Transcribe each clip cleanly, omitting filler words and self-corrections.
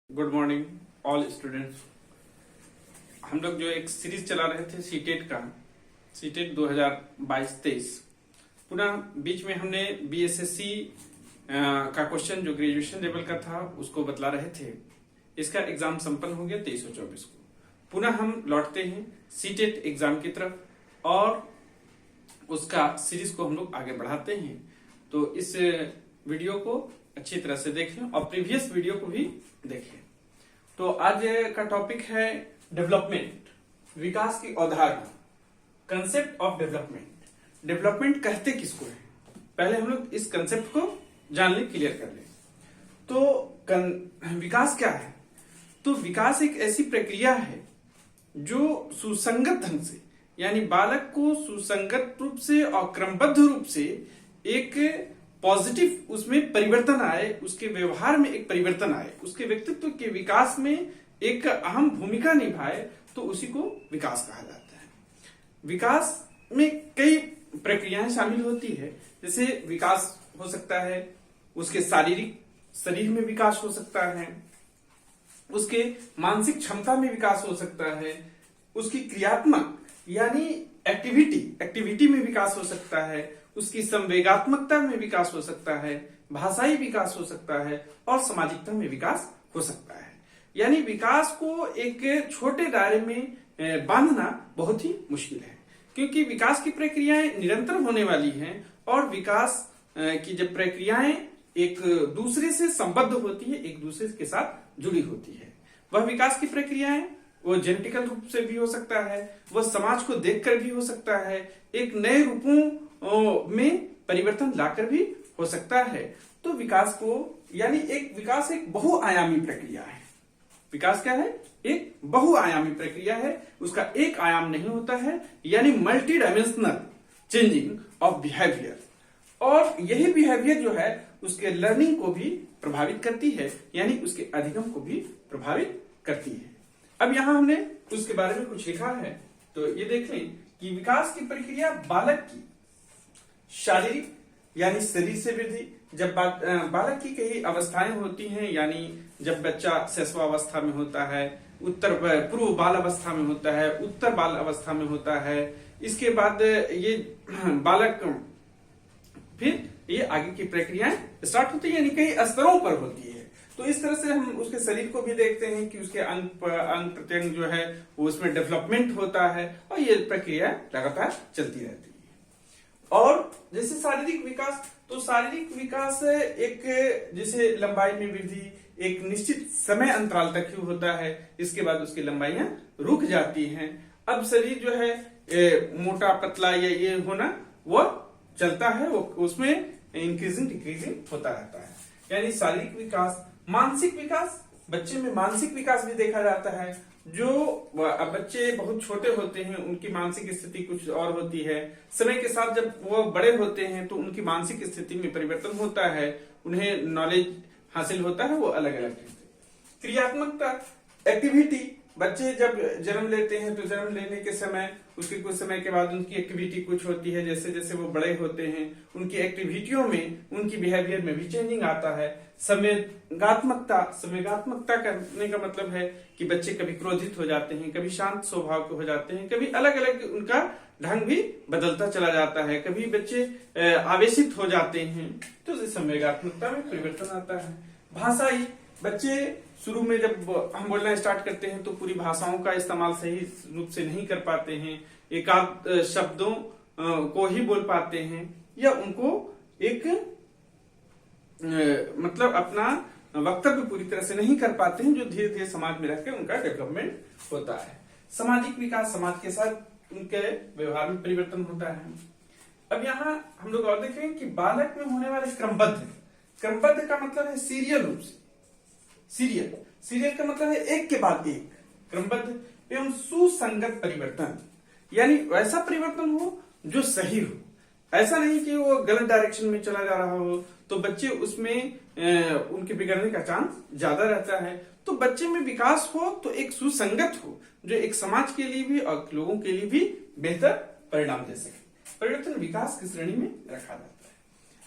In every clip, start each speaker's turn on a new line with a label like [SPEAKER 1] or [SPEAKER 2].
[SPEAKER 1] Good morning all students. हम लोग जो एक सीरीज चला रहे थे सीटेट का, सीटेट 2022-23, पुनः बीच में हमने बीएसएससी का क्वेश्चन जो ग्रेजुएशन लेवल का था उसको बतला रहे थे। इसका एग्जाम संपन्न हो गया 23 और 24 को। पुनः हम लौटते हैं सीटेट एग्जाम की तरफ और उसका सीरीज को हम लोग आगे बढ़ाते हैं। तो इस वीडियो को अच्छी तरह से देखें और प्रीवियस वीडियो को भी देखें। तो आज का टॉपिक है डेवलपमेंट, विकास की अवधारणा, कंसेप्ट ऑफ डेवलपमेंट। डेवलपमेंट कहते किसको है, पहले हम लोग इस कंसेप्ट को जान लें, क्लियर कर लें। तो विकास क्या है? तो विकास एक ऐसी प्रक्रिया है जो सुसंगत ढंग से, यानी बालक को सुसंगत रूप से और क्रमबद्ध रूप से एक पॉजिटिव उसमें परिवर्तन आए, उसके व्यवहार में एक परिवर्तन आए, उसके व्यक्तित्व के विकास में एक अहम भूमिका निभाए, तो उसी को विकास कहा जाता है। विकास में कई प्रक्रियाएं शामिल होती है। जैसे विकास हो सकता है उसके शारीरिक, शरीर में विकास हो सकता है, उसके मानसिक क्षमता में विकास हो सकता है, उसकी क्रियात्मक यानी एक्टिविटी में विकास हो सकता है, उसकी संवेगात्मकता में विकास हो सकता है, भाषाई विकास हो सकता है और सामाजिकता में विकास हो सकता है। यानी विकास को एक छोटे दायरे में बांधना बहुत ही मुश्किल है, क्योंकि विकास की प्रक्रियाएं निरंतर होने वाली हैं और विकास की जब प्रक्रियाएं एक दूसरे से संबद्ध होती है, एक दूसरे के साथ जुड़ी होती है। वह विकास की प्रक्रियाएं वो जेनेटिकल रूप से भी हो सकता है, वह समाज को देखकर भी हो सकता है, एक नए रूपों में परिवर्तन लाकर भी हो सकता है। तो विकास को यानी विकास एक बहुआयामी प्रक्रिया है। विकास क्या है? एक बहुआयामी प्रक्रिया है। उसका एक आयाम नहीं होता है, यानी multi dimensional changing of behaviour. और यही बिहेवियर जो है उसके लर्निंग को भी प्रभावित करती है, यानी उसके अधिगम को भी प्रभावित करती है। अब यहां हमने उसके बारे में कुछ लिखा है, तो ये देख लें कि विकास की प्रक्रिया बालक की शारीरिक यानी शरीर से वृद्धि, जब बालक की कई अवस्थाएं होती हैं, यानी जब बच्चा शैशवावस्था में होता है, पूर्व बाल अवस्था में होता है, उत्तर बाल अवस्था में होता है, इसके बाद ये बालक फिर ये आगे की प्रक्रियाएं स्टार्ट होती है, यानी कई स्तरों पर होती है। तो इस तरह से हम उसके शरीर को भी देखते हैं कि उसके अंग प्रत्यंग जो है वो उसमें डेवलपमेंट होता है और ये प्रक्रिया लगातार चलती रहती है। और जैसे शारीरिक विकास, तो शारीरिक विकास एक जैसे लंबाई में वृद्धि एक निश्चित समय अंतराल तक ही होता है, इसके बाद उसकी लंबाइयां रुक जाती हैं। अब शरीर जो है मोटा पतला या ये होना वो चलता है, वो उसमें इंक्रीजिंग डिक्रीजिंग होता रहता है, यानी शारीरिक विकास। मानसिक विकास, बच्चे में मानसिक विकास भी देखा जाता है। जो बच्चे बहुत छोटे होते हैं उनकी मानसिक स्थिति कुछ और होती है, समय के साथ जब वो बड़े होते हैं तो उनकी मानसिक स्थिति में परिवर्तन होता है, उन्हें नॉलेज हासिल होता है, वो अलग अलग ढंग से। क्रियात्मकता, एक्टिविटी, बच्चे जब जन्म लेते हैं तो जन्म लेने के समय उसके कुछ समय के बाद उनकी एक्टिविटी कुछ होती है, जैसे जैसे वो बड़े होते हैं उनकी एक्टिविटियों में, उनकी बिहेवियर में भी चेंजिंग आता है। संवेगात्मकता, संवेगात्मकता करने का मतलब है कि बच्चे कभी क्रोधित हो जाते हैं, कभी शांत स्वभाव के हो जाते हैं, कभी अलग अलग उनका ढंग भी बदलता चला जाता है, कभी बच्चे आवेशित हो जाते हैं, तो संवेगात्मकता में परिवर्तन आता है। भाषाई, बच्चे शुरू में जब हम बोलना स्टार्ट करते हैं तो पूरी भाषाओं का इस्तेमाल सही रूप से नहीं कर पाते हैं, एकाध शब्दों को ही बोल पाते हैं, या उनको एक मतलब अपना वक्तव्य पूरी तरह से नहीं कर पाते हैं, जो धीरे धीरे समाज में रहकर उनका डेवलपमेंट होता है। सामाजिक विकास, समाज के साथ उनके व्यवहार में परिवर्तन होता है। अब यहाँ हम लोग और देखेंगे कि बालक में होने वाले क्रमबद्ध का मतलब है सीरियल रूप से, सीरियल का मतलब है एक के बाद एक, क्रमबद्ध एवं सुसंगत परिवर्तन, यानी वैसा परिवर्तन हो जो सही हो। ऐसा नहीं कि वो गलत डायरेक्शन में चला जा रहा हो, तो बच्चे उसमें उनके बिगड़ने का चांस ज्यादा रहता है। तो बच्चे में विकास हो तो एक सुसंगत हो, जो एक समाज के लिए भी और लोगों के लिए भी बेहतर परिणाम दे सके। परिवर्तन विकास की श्रेणी में रखा जाता है।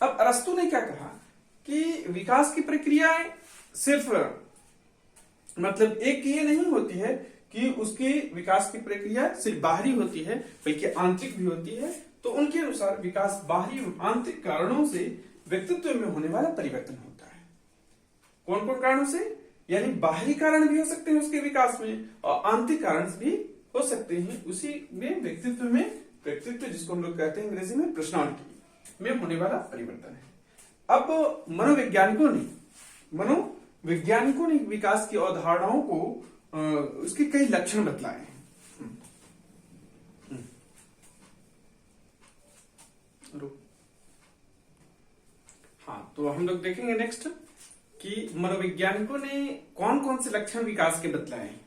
[SPEAKER 1] अब अरस्तु ने क्या कहा कि विकास की प्रक्रियाएं सिर्फ मतलब एक ये नहीं होती है कि उसके विकास की प्रक्रिया सिर्फ बाहरी होती है, बल्कि आंतरिक भी होती है। तो उनके अनुसार विकास बाहरी और आंतरिक कारणों से व्यक्तित्व में होने वाला परिवर्तन होता है। कौन कौन कारणों से? यानी बाहरी कारण भी हो सकते हैं उसके विकास में, और आंतरिक कारण भी हो सकते हैं उसी में व्यक्तित्व जिसको हम लोग कहते हैं अंग्रेजी में पर्सनालिटी में होने वाला परिवर्तन है। अब मनोवैज्ञानिकों ने विकास की अवधारणाओं को उसके कई लक्षण बतलाए हैं। हाँ, तो हम लोग देखेंगे नेक्स्ट कि मनोवैज्ञानिकों ने कौन कौन से लक्षण विकास के बतलाए हैं।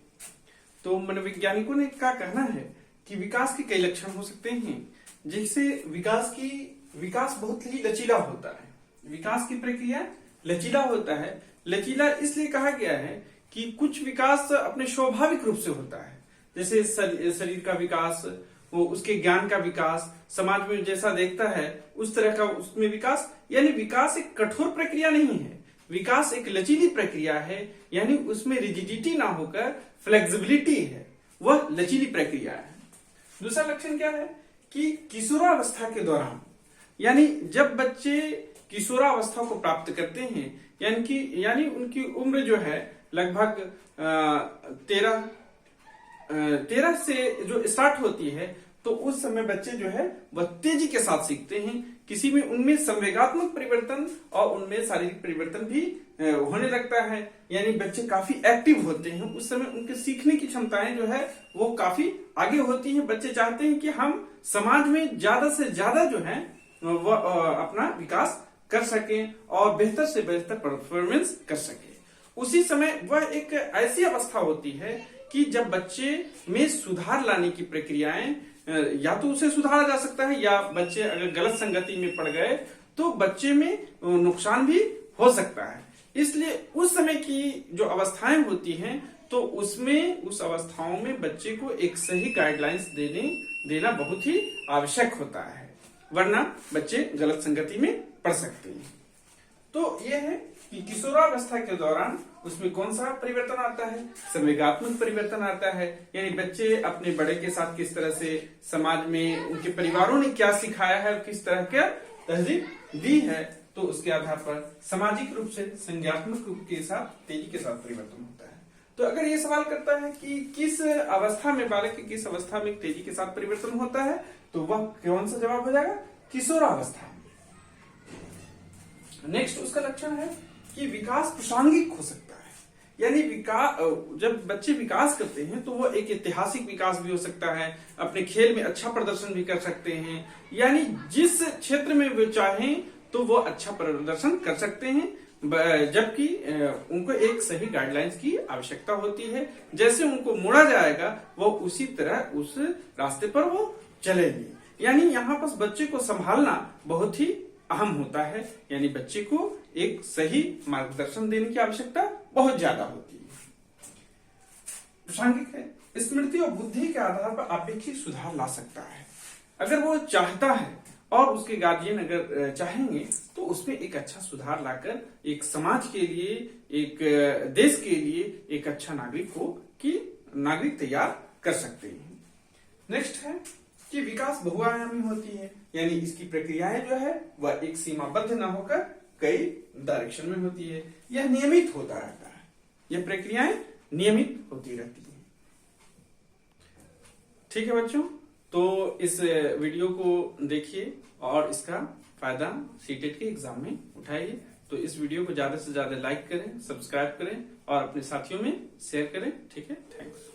[SPEAKER 1] तो मनोवैज्ञानिकों ने क्या कहना है कि विकास के कई लक्षण हो सकते हैं, जिससे विकास बहुत ही लचीला होता है। विकास की प्रक्रिया लचीला होता है। लचीला इसलिए कहा गया है कि कुछ विकास अपने स्वाभाविक रूप से होता है, जैसे शरीर का विकास, वो उसके ज्ञान का विकास, समाज में जैसा देखता है उस तरह का उसमें विकास। यानी विकास एक कठोर प्रक्रिया नहीं है, विकास एक लचीली प्रक्रिया है। यानी उसमें रिजिडिटी ना होकर फ्लेक्सिबिलिटी है, वह लचीली प्रक्रिया है। दूसरा लक्षण क्या है कि किशोरावस्था के दौरान, यानी जब बच्चे किशोरावस्था को प्राप्त करते हैं, यानी उनकी उम्र जो है लगभग 13 से जो स्टार्ट होती है, तो उस समय बच्चे जो है वह तेजी के साथ सीखते हैं। किसी में उनमें संवेगात्मक परिवर्तन और उनमें शारीरिक परिवर्तन भी होने लगता है। यानी बच्चे काफी एक्टिव होते हैं, उस समय उनके सीखने की क्षमताएं जो है वो काफी आगे होती हैं। बच्चे चाहते हैं कि हम समाज में ज्यादा से ज्यादा जो है वह अपना विकास कर सकें और बेहतर से बेहतर परफॉर्मेंस कर सके। उसी समय वह एक ऐसी अवस्था होती है कि जब बच्चे में सुधार लाने की प्रक्रियाएं, या तो उसे सुधारा जा सकता है, या बच्चे अगर गलत संगति में पड़ गए तो बच्चे में नुकसान भी हो सकता है। इसलिए उस समय की जो अवस्थाएं होती हैं, तो उस अवस्थाओं में बच्चे को एक सही गाइडलाइंस देना बहुत ही आवश्यक होता है, वरना बच्चे गलत संगति में पड़ सकते हैं। तो यह है कि किशोरावस्था के दौरान उसमें कौन सा परिवर्तन आता है? संवेगात्मक परिवर्तन आता है। यानी बच्चे अपने बड़े के साथ किस तरह से समाज में उनके परिवारों ने क्या सिखाया है, किस तरह का तहजीब दी है, तो उसके आधार पर सामाजिक रूप से संज्ञात्मक रूप के साथ तेजी के साथ परिवर्तन होता है। तो अगर ये सवाल करता है कि किस अवस्था में बालक की किस अवस्था में तेजी के साथ परिवर्तन होता है, तो वह कौन सा जवाब हो जाएगा? किशोरावस्था। नेक्स्ट उसका लक्षण है कि विकास प्रासंगिक हो सकता है। यानी जब बच्चे विकास करते हैं तो वो एक ऐतिहासिक विकास भी हो सकता है, अपने खेल में अच्छा प्रदर्शन भी कर सकते हैं। यानी जिस क्षेत्र में वे चाहें तो वो अच्छा प्रदर्शन कर सकते हैं, जबकि उनको एक सही गाइडलाइंस की आवश्यकता होती है। जैसे उनको मोड़ा जाएगा वो उसी तरह उस रास्ते पर वो चलेंगे। यानी यहाँ पर बच्चे को संभालना बहुत ही अहम होता है। यानी बच्चे को एक सही मार्गदर्शन देने की आवश्यकता बहुत ज्यादा होती है। प्रासंगिक है, स्मृति और बुद्धि के आधार पर अपेक्षित सुधार ला सकता है। अगर वो चाहता है और उसके गार्जियन अगर चाहेंगे तो उसमें एक अच्छा सुधार लाकर एक समाज के लिए, एक देश के लिए एक अच्छा नागरिक तैयार कर सकते हैं। नेक्स्ट है कि विकास बहुआयामी होती है। यानी इसकी प्रक्रियाएं जो है वह एक सीमाबद्ध न होकर कई डायरेक्शन में होती है। यह नियमित होता रहता है, यह प्रक्रियाएं नियमित होती रहती है। ठीक है बच्चों, तो इस वीडियो को देखिए और इसका फायदा सीटेट के एग्जाम में उठाइए। तो इस वीडियो को ज्यादा से ज्यादा लाइक करें, सब्सक्राइब करें और अपने साथियों में शेयर करें। ठीक है, थैंक्स।